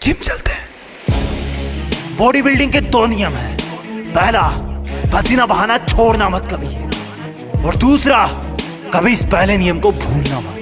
Gym चलते हैं। Body building के दो नियम हैं। पहला, पसीना बहाना छोड़ना मत कभी, और दूसरा, कभी इस पहले नियम को भूलना मत,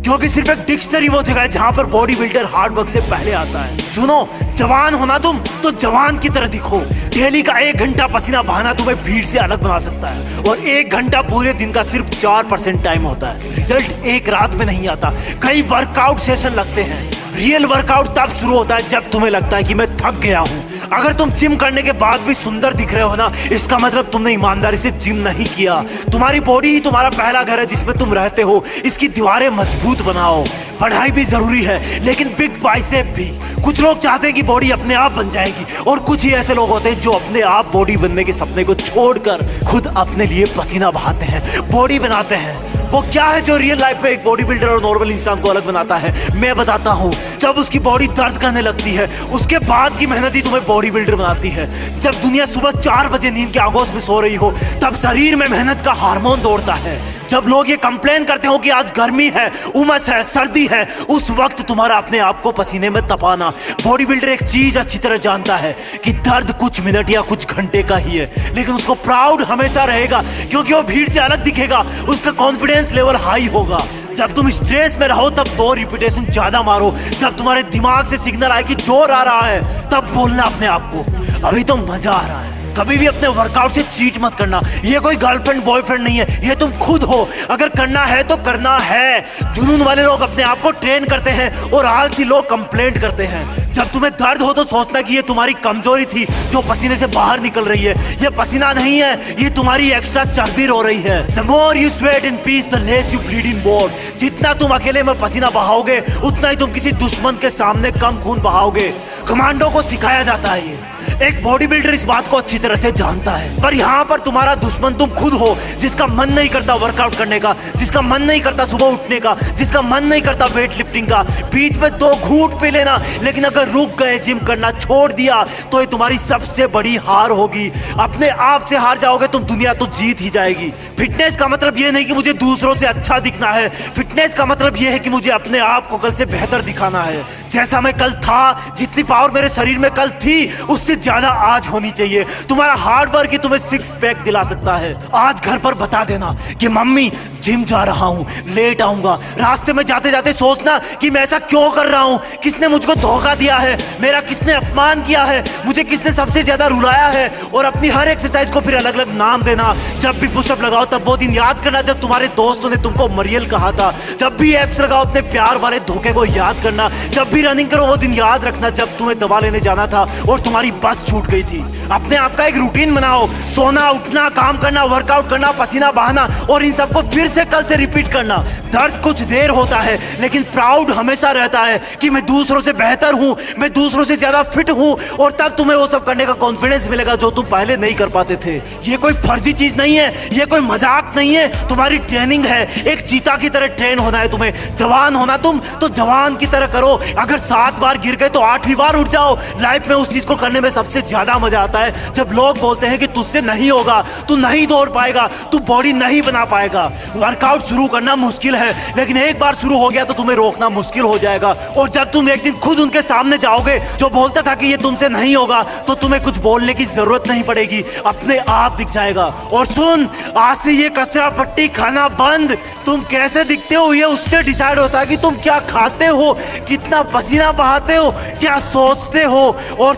क्योंकि सिर्फ एक डिक्शनरी वो जगह है जहां पर बॉडी बिल्डर हार्ड वर्क से पहले आता है। सुनो, जवान होना तुम तो जवान की तरह दिखो। डेली का 1 घंटा पसीना बहाना तुम्हें भीड़ से अलग बना सकता है, और 1 घंटा पूरे दिन का सिर्फ 4% टाइम होता है। रिजल्ट एक रात में नहीं आता, कई वर्कआउट सेशन लगते हैं। रियल वर्कआउट तब शुरू होता है जब तुम्हें लगता है कि मैं थक गया हूं। अगर तुम जिम करने के बाद भी सुंदर दिख रहे हो ना, इसका मतलब तुमने ईमानदारी से जिम नहीं किया। तुम्हारी बॉडी ही तुम्हारा पहला घर है जिसमें तुम रहते हो। इसकी दीवारें मजबूत बनाओ। पढ़ाई भी जरूरी है, लेकिन बिग बाइसेप भी। कुछ लोग चाहते हैं कि बॉडी अपने आप बन जाएगी, और कुछ ही ऐसे लोग होते हैं जो अपने आप बॉडी बनने के सपने को छोड़कर खुद अपने लिए पसीना बहाते हैं, बॉडी बनाते हैं। वो क्या है जो रियल लाइफ में एक बॉडी बिल्डर और नॉर्मल इंसान को अलग बनाता है? मैं बताता हूँ। जब उसकी बॉडी दर्द करने लगती है, उसके बाद की मेहनत ही तुम्हें बॉडी बिल्डर बनाती है। जब दुनिया सुबह 4 बजे नींद के आगोश में सो रही हो, तब शरीर में मेहनत का हार्मोन दौड़ता है। जब लोग ये कंप्लेन करते हो कि आज गर्मी है, उमस है, सर्दी है, उस वक्त तुम्हारा अपने आप को पसीने में तपाना। बॉडी बिल्डर एक चीज अच्छी तरह जानता है कि दर्द कुछ मिनट या कुछ घंटे का ही है, लेकिन उसको प्राउड हमेशा रहेगा, क्योंकि वो भीड़ से अलग दिखेगा। उसका कॉन्फिडेंस लेवल हाई होगा। जब तुम स्ट्रेस में रहो तब 2 रिपीटेशन ज्यादा मारो। जब तुम्हारे दिमाग से सिग्नल आए कि जोर आ रहा है, तब बोलना अपने आप को, अभी तो मजा आ रहा है। कभी भी अपने वर्कआउट से चीट मत करना। ये कोई गर्लफ्रेंड बॉयफ्रेंड नहीं है, ये तुम खुद हो। अगर करना है तो करना है। जुनून वाले लोग अपने आप को ट्रेन करते हैं, और आलसी लोग कंप्लेंट करते हैं। जब तुम्हें दर्द हो तो सोचना कि ये तुम्हारी कमजोरी थी जो पसीने से बाहर निकल रही है। ये पसीना नहीं है, ये तुम्हारी एक्स्ट्रा चर्बी रो रही है। The more you sweat in peace, the less you bleed in war। जितना तुम अकेले में पसीना बहाओगे, उतना ही तुम किसी दुश्मन के सामने कम खून बहाओगे। कमांडो को सिखाया जाता है ये। एक बॉडी बिल्डर इस बात को अच्छी तरह से जानता है। पर यहाँ पर तुम्हारा दुश्मन तुम खुद हो, जिसका मन नहीं करता वर्कआउट करने का, जिसका मन नहीं करता सुबह उठने का, जिसका मन नहीं करता वेट लिफ्टिंग का। बीच में 2 घूंट पी लेना, लेकिन अगर रुक गए, जिम करना छोड़ दिया, तो ये तुम्हारी सबसे बड़ी हार होगी। अपने आप से हार जाओगे तुम, दुनिया तो जीत ही जाएगी। फिटनेस का मतलब ये नहीं कि मुझे दूसरों से अच्छा दिखना है। फिटनेस का मतलब ये है कि मुझे अपने आप को कल से बेहतर दिखाना है। जैसा मैं कल था, जितनी पावर मेरे शरीर में कल थी, उससे ज्यादा आज होनी चाहिए। तुम्हारा हार्ड वर्क ही तुम्हें 6 पैक दिला सकता है। आज घर पर बता देना कि मम्मी जिम जा रहा हूँ, लेट आऊंगा। रास्ते में जाते जाते सोचना कि मैं ऐसा क्यों कर रहा हूँ, किसने मुझको धोखा दिया है, मेरा किसने अपमान किया है, मुझे किसने सबसे ज्यादा रुलाया है। और अपनी हर एक्सरसाइज को फिर अलग अलग नाम देना। जब भी पुशअप लगाओ तब वो दिन याद करना जब तुम्हारे दोस्तों ने तुमको मरियल कहा था। जब भी एप्स लगाओ अपने प्यार वाले धोखे को याद करना। जब भी रनिंग करो वो दिन याद रखना जब तुम्हें दवा लेने जाना था और तुम्हारी बस छूट गई थी। अपने आप का एक रूटीन बनाओ। सोना, उठना, काम करना, वर्कआउट करना, पसीना बहाना, और इन सबको फिर से कल से रिपीट करना। दर्द कुछ देर होता है, लेकिन प्राउड हमेशा रहता है कि मैं दूसरों से बेहतर हूं, मैं दूसरों से ज्यादा फिट हूं। और तब तुम्हें वो सब करने का कॉन्फिडेंस मिलेगा जो तुम पहले नहीं कर पाते थे। ये कोई फर्जी चीज नहीं है, ये कोई मजाक नहीं है, तुम्हारी ट्रेनिंग है। एक चीता की तरह ट्रेन होना है तुम्हें। जवान होना तुम तो जवान की तरह करो। अगर 7 बार गिर गए तो 8वीं बार उठ जाओ। लाइफ में उस चीज को करने में सबसे ज्यादा मजा आता है जब लोग बोलते हैं कि तुझसे नहीं होगा, तू नहीं दौड़ पाएगा, तू बॉडी नहीं बना पाएगा। वर्कआउट शुरू करना मुश्किल है, लेकिन एक बार शुरू हो गया तो तुम्हें रोकना मुश्किल हो जाएगा। और जब तुम एक दिन खुद उनके सामने जाओगे जो बोलता था कि ये तुमसे नहीं होगा, तो तुम्हें कुछ बोलने की जरूरत नहीं पड़ेगी, अपने आप दिख जाएगा। और सुन, आज से ये कचरा पट्टी खाना बंद। तुम कैसे दिखते हो ये उससे डिसाइड होता है कि तुम क्या खाते हो, कितना पसीना बहाते हो, क्या सोचते हो। और